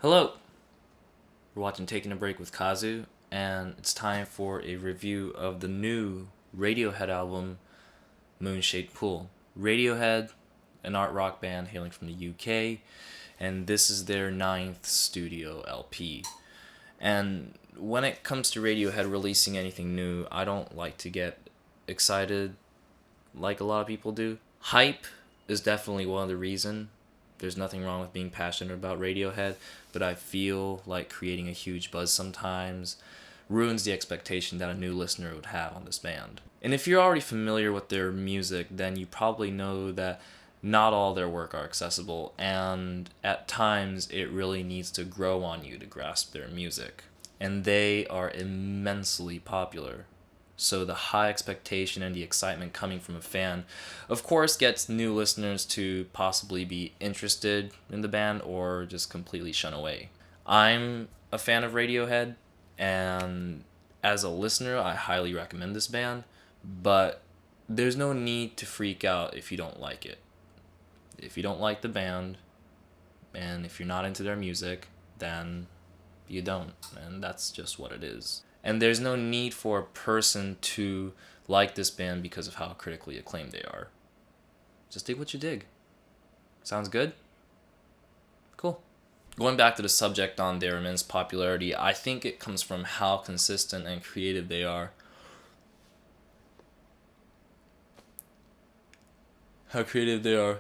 Hello! We're watching Taking a Break with Kazu, and it's time for a review of the new Radiohead album, Moonshaped Pool. Radiohead, an art rock band hailing from the UK, and this is their ninth studio LP. And when it comes to Radiohead releasing anything new, I don't like to get excited like a lot of people do. Hype is definitely one of the reasons. There's nothing wrong with being passionate about Radiohead, but I feel like creating a huge buzz sometimes ruins the expectation that a new listener would have on this band. And if you're already familiar with their music, then you probably know that not all their work are accessible, and at times it really needs to grow on you to grasp their music. And they are immensely popular. So the high expectation and the excitement coming from a fan, of course, gets new listeners to possibly be interested in the band or just completely shun away. I'm a fan of Radiohead, and as a listener, I highly recommend this band, but there's no need to freak out if you don't like it. If you don't like the band, and if you're not into their music, then you don't, and that's just what it is. And there's no need for a person to like this band because of how critically acclaimed they are. Just dig what you dig. Sounds good? Cool. Going back to the subject on their immense popularity, I think it comes from how consistent and creative they are. How creative they are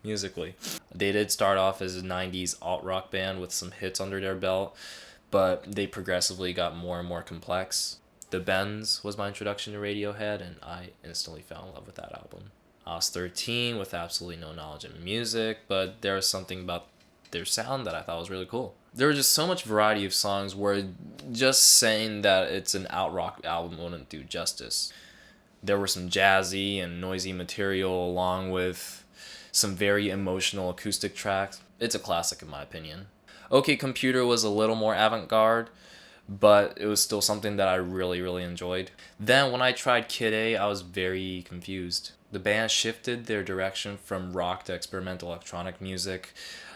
musically. They did start off as a 90s alt rock band with some hits under their belt, but they progressively got more and more complex. The Bends was my introduction to Radiohead, and I instantly fell in love with that album. I was 13 with absolutely no knowledge of music, but there was something about their sound that I thought was really cool. There was just so much variety of songs where just saying that it's an alt rock album wouldn't do justice. There were some jazzy and noisy material along with some very emotional acoustic tracks. It's a classic in my opinion. OK Computer was a little more avant-garde, but it was still something that I really, really enjoyed. Then when I tried Kid A, I was very confused. The band shifted their direction from rock to experimental electronic music,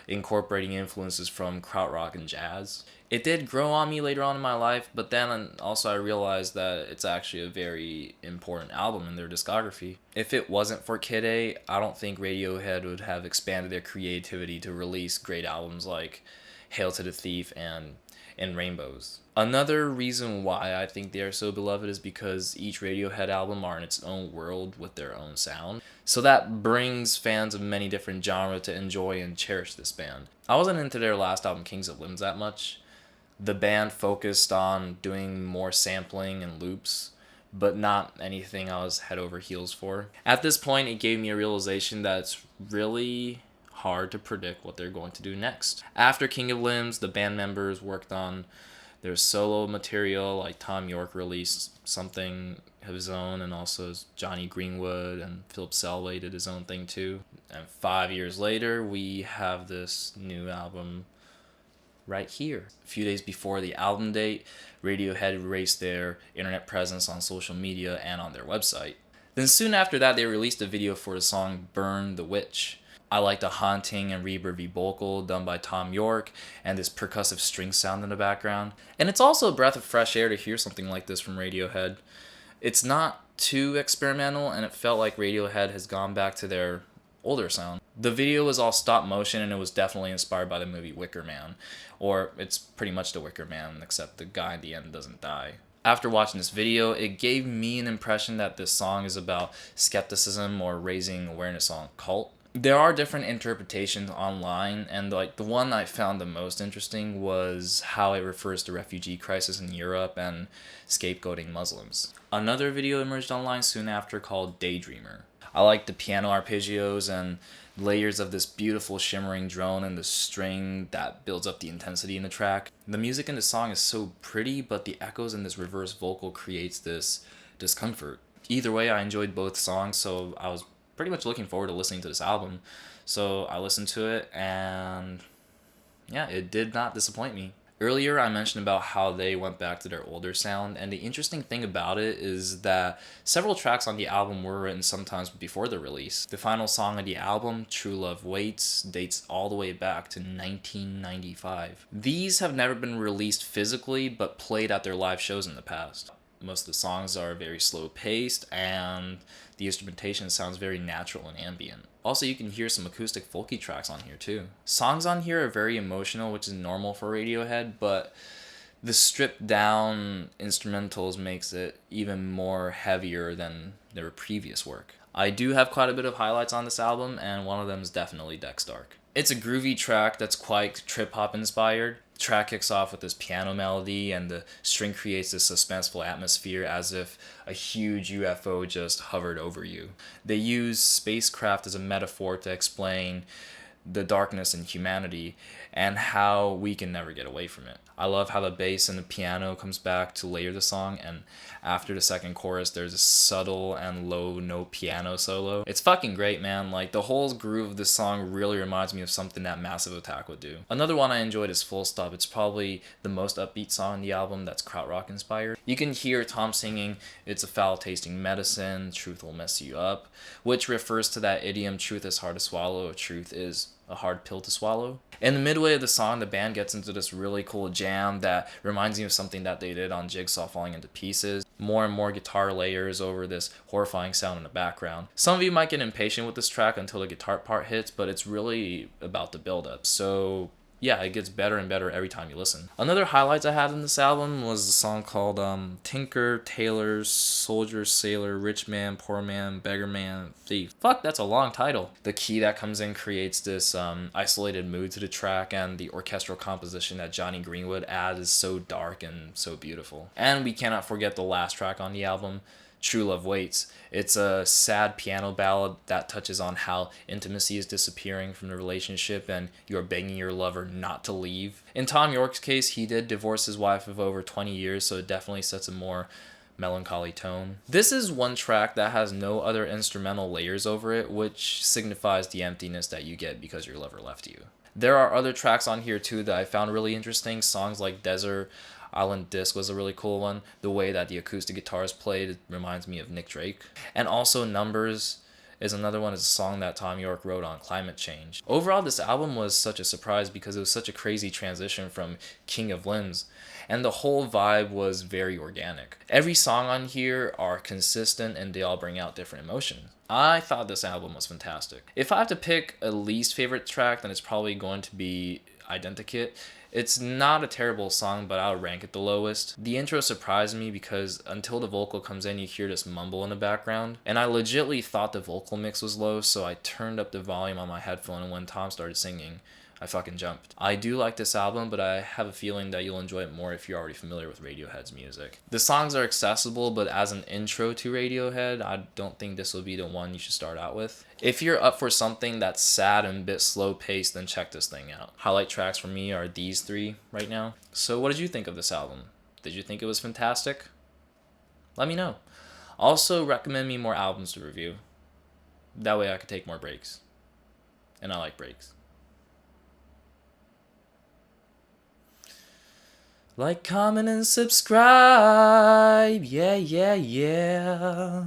incorporating influences from krautrock and jazz. It did grow on me later on in my life, but then also I realized that it's actually a very important album in their discography. If it wasn't for Kid A, I don't think Radiohead would have expanded their creativity to release great albums like Hail to the Thief and Rainbows. Another reason why I think they are so beloved is because each Radiohead album are in its own world with their own sound. So that brings fans of many different genres to enjoy and cherish this band. I wasn't into their last album, Kings of Limbs, that much. The band focused on doing more sampling and loops, but not anything I was head over heels for. At this point, it gave me a realization that it's really hard to predict what they're going to do next. After King of Limbs, the band members worked on their solo material, like Tom York released something of his own, and also Johnny Greenwood and Philip Selway did his own thing too. And 5 years later, we have this new album right here. A few days before the album date, Radiohead erased their internet presence on social media and on their website. Then soon after that, they released a video for the song Burn the Witch. I like the haunting and reverby vocal done by Tom York and this percussive string sound in the background. And it's also a breath of fresh air to hear something like this from Radiohead. It's not too experimental, and it felt like Radiohead has gone back to their older sound. The video was all stop motion, and it was definitely inspired by the movie Wicker Man. Or it's pretty much the Wicker Man, except the guy in the end doesn't die. After watching this video, it gave me an impression that this song is about skepticism or raising awareness on cult. There are different interpretations online, and the one I found the most interesting was how it refers to refugee crisis in Europe and scapegoating Muslims. Another video emerged online soon after called Daydreamer. I like the piano arpeggios and layers of this beautiful shimmering drone and the string that builds up the intensity in the track. The music in the song is so pretty, but the echoes in this reverse vocal creates this discomfort. Either way, I enjoyed both songs, so I was pretty much looking forward to listening to this album. So I listened to it, and yeah, it did not disappoint me. Earlier, I mentioned about how they went back to their older sound, and the interesting thing about it is that several tracks on the album were written sometimes before the release. The final song of the album, True Love Waits, dates all the way back to 1995. These have never been released physically, but played at their live shows in the past. Most of the songs are very slow paced, and the instrumentation sounds very natural and ambient. Also, you can hear some acoustic folky tracks on here too. Songs on here are very emotional, which is normal for Radiohead, but the stripped down instrumentals makes it even more heavier than their previous work. I do have quite a bit of highlights on this album, and one of them is definitely Dex Dark. It's a groovy track that's quite trip-hop inspired. The track kicks off with this piano melody, and the string creates this suspenseful atmosphere as if a huge UFO just hovered over you. They use spacecraft as a metaphor to explain the darkness in humanity and how we can never get away from it. I love how the bass and the piano comes back to layer the song, and after the second chorus there's a subtle and low note piano solo. It's fucking great, man. Like, the whole groove of this song really reminds me of something that Massive Attack would do. Another one I enjoyed is Full Stop. It's probably the most upbeat song on the album that's krautrock inspired. You can hear Tom singing, "It's a foul tasting medicine, truth will mess you up," which refers to that idiom, truth is hard to swallow, truth is a hard pill to swallow. In the midway of the song, the band gets into this really cool jam that reminds me of something that they did on Jigsaw Falling into Pieces. More and more guitar layers over this horrifying sound in the background. Some of you might get impatient with this track until the guitar part hits, but it's really about the build-up. So yeah, it gets better and better every time you listen. Another highlight I had in this album was a song called Tinker, Tailor, Soldier, Sailor, Rich Man, Poor Man, Beggar Man, Thief. Fuck, that's a long title. The key that comes in creates this isolated mood to the track, and the orchestral composition that Johnny Greenwood adds is so dark and so beautiful. And we cannot forget the last track on the album, True Love Waits. It's a sad piano ballad that touches on how intimacy is disappearing from the relationship and you're begging your lover not to leave. In Tom York's case, he did divorce his wife of over 20 years, so it definitely sets a more melancholy tone. This is one track that has no other instrumental layers over it, which signifies the emptiness that you get because your lover left you. There are other tracks on here too that I found really interesting. Songs like Desert Island Disc was a really cool one. The way that the acoustic guitar is played reminds me of Nick Drake. And also Numbers is another one. Is a song that Tom York wrote on climate change. Overall, this album was such a surprise because it was such a crazy transition from King of Limbs, and the whole vibe was very organic. Every song on here are consistent and they all bring out different emotions. I thought this album was fantastic. If I have to pick a least favorite track, then it's probably going to be Identikit. It's not a terrible song, but I'll rank it the lowest. The intro surprised me because until the vocal comes in, you hear this mumble in the background. And I legitimately thought the vocal mix was low, so I turned up the volume on my headphone, and when Tom started singing, I fucking jumped. I do like this album, but I have a feeling that you'll enjoy it more if you're already familiar with Radiohead's music. The songs are accessible, but as an intro to Radiohead, I don't think this will be the one you should start out with. If you're up for something that's sad and a bit slow paced, then check this thing out. Highlight tracks for me are these three right now. So what did you think of this album? Did you think it was fantastic? Let me know. Also, recommend me more albums to review. That way I could take more breaks. And I like breaks. Like, comment, and subscribe. Yeah, yeah, yeah.